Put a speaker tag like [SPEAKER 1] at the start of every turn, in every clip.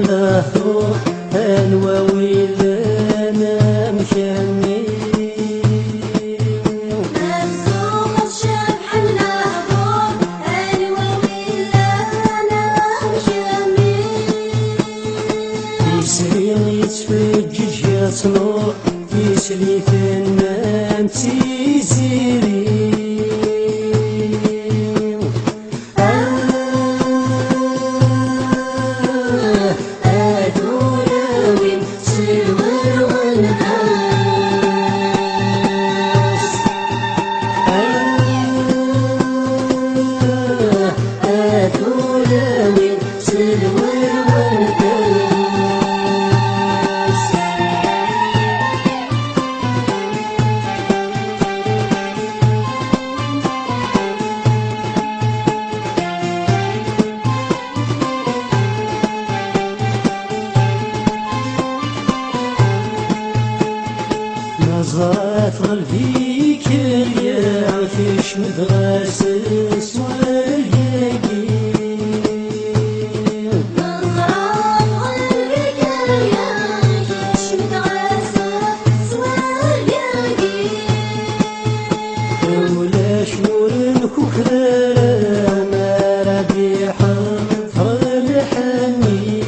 [SPEAKER 1] له ضوء أنوى ويلنا مشمي
[SPEAKER 2] مرزوق الشبح له ضوء أنوى ويلنا مشمي
[SPEAKER 1] يسري يتفجج يطلع يسري فنان تيزيري نظرت قلبي كريا فيش مدرسس واليقين
[SPEAKER 2] نظرت قلبي كريا فيش مدرسس واليقين
[SPEAKER 1] ولاش نور الكفران ما ربيح الفضل الحنين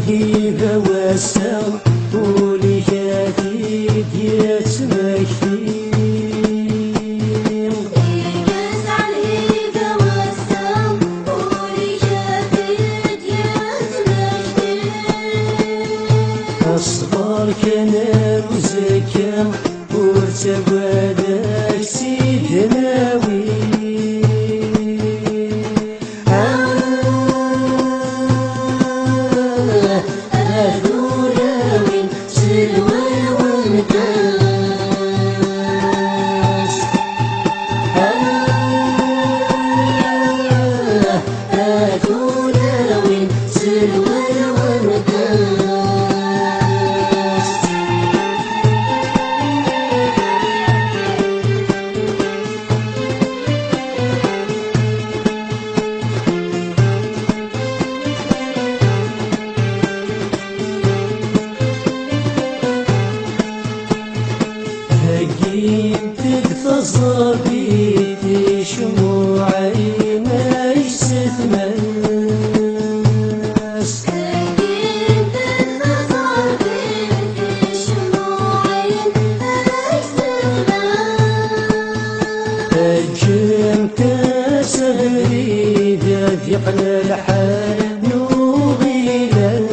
[SPEAKER 1] الهيبة والسم طولي شافيك يتمشي
[SPEAKER 2] يقسع الهيبة والسم طولي شافيك يتمشي
[SPEAKER 1] أصغر كان وزكام وتبادك سيدناوي تصبيتي شموعي ما يستثمس
[SPEAKER 2] سكينة تصبيتي شموعي ما يستثمس
[SPEAKER 1] أجمت سهري ذيقنا الحال نوغيلس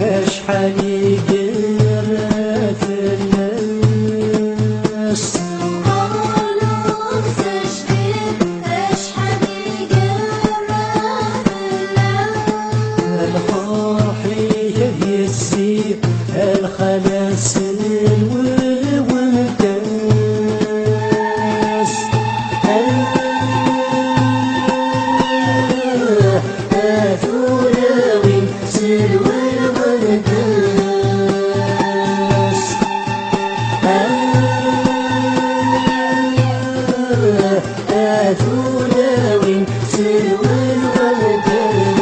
[SPEAKER 1] أشحال يقرأ في الناس
[SPEAKER 2] قولوا تشبيه أشحال يقرأ في الناس
[SPEAKER 1] الفرح يهزي الخلاص والونتاس أثوراوي سلوى أثوراوي سلوى الونتاس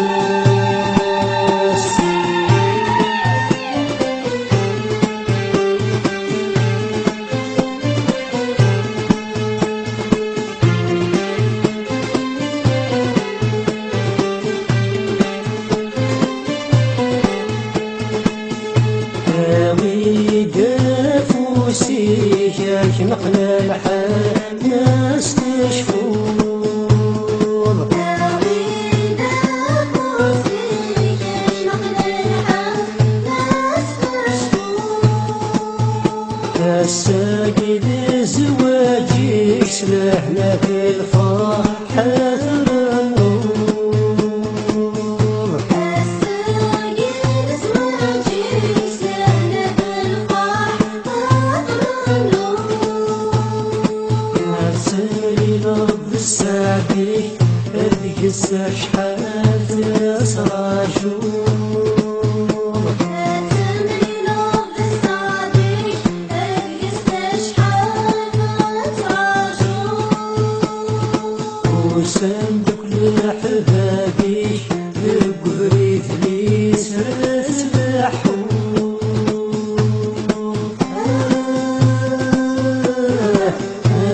[SPEAKER 1] فوسيك نقنا الحال ناس تشفور
[SPEAKER 2] داوينا فوسيك نقنا الحال ناس تشفور
[SPEAKER 1] الساقي زواجك سلحنا في الفرح
[SPEAKER 2] الساقي زواجك سلحنا في الفرح
[SPEAKER 1] شحال تسراجو وسندك لحبابي لقبري فليس تسبحو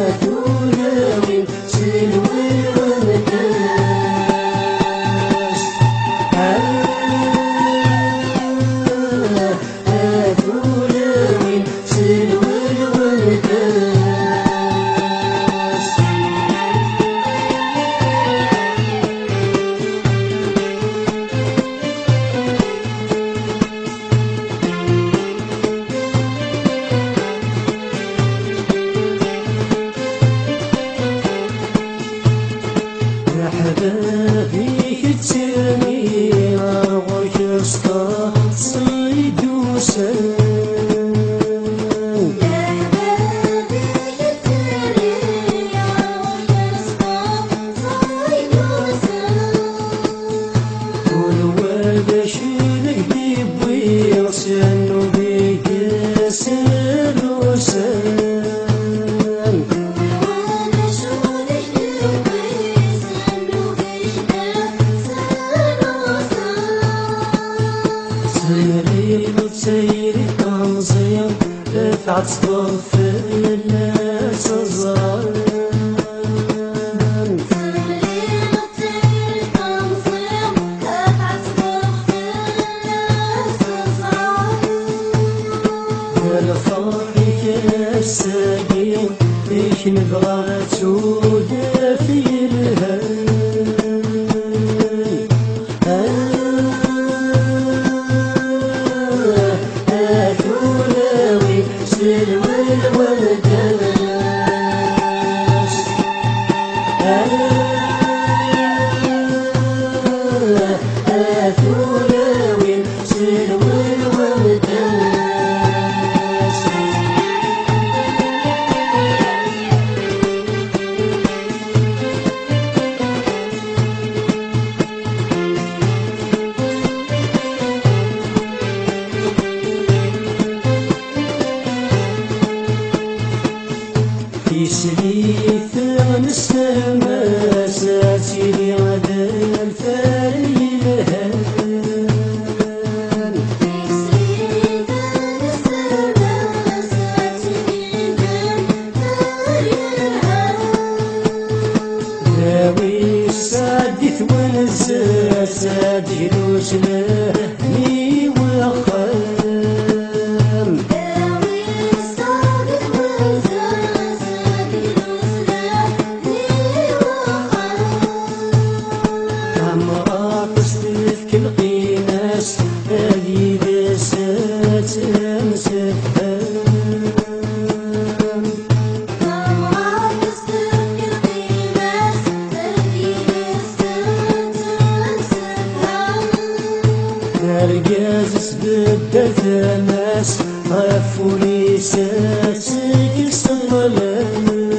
[SPEAKER 1] هاتولاوي سلوي ونكاس هاتولاوي سلوي ونكاس حبابي كتسيرني أرغوك اسطى صيد وسلم والوالد شيلك بيبوي سنو بيك سر وسلم سيري وتسيري تنظيم دفعت صدف الناس الزران الفرح كالساقين فيك نبغى تسود في هاتولاوي سلوى الونكاس هاتولاوي سلوى الونكاس يسليث من السما ساتي غدا الفاري الهان داوي السادث ونزا سادي لوسلاني وخام القيناس هذه بسات مسفهام الرجاز سبدت الناس غفوا لي ساتك الظلام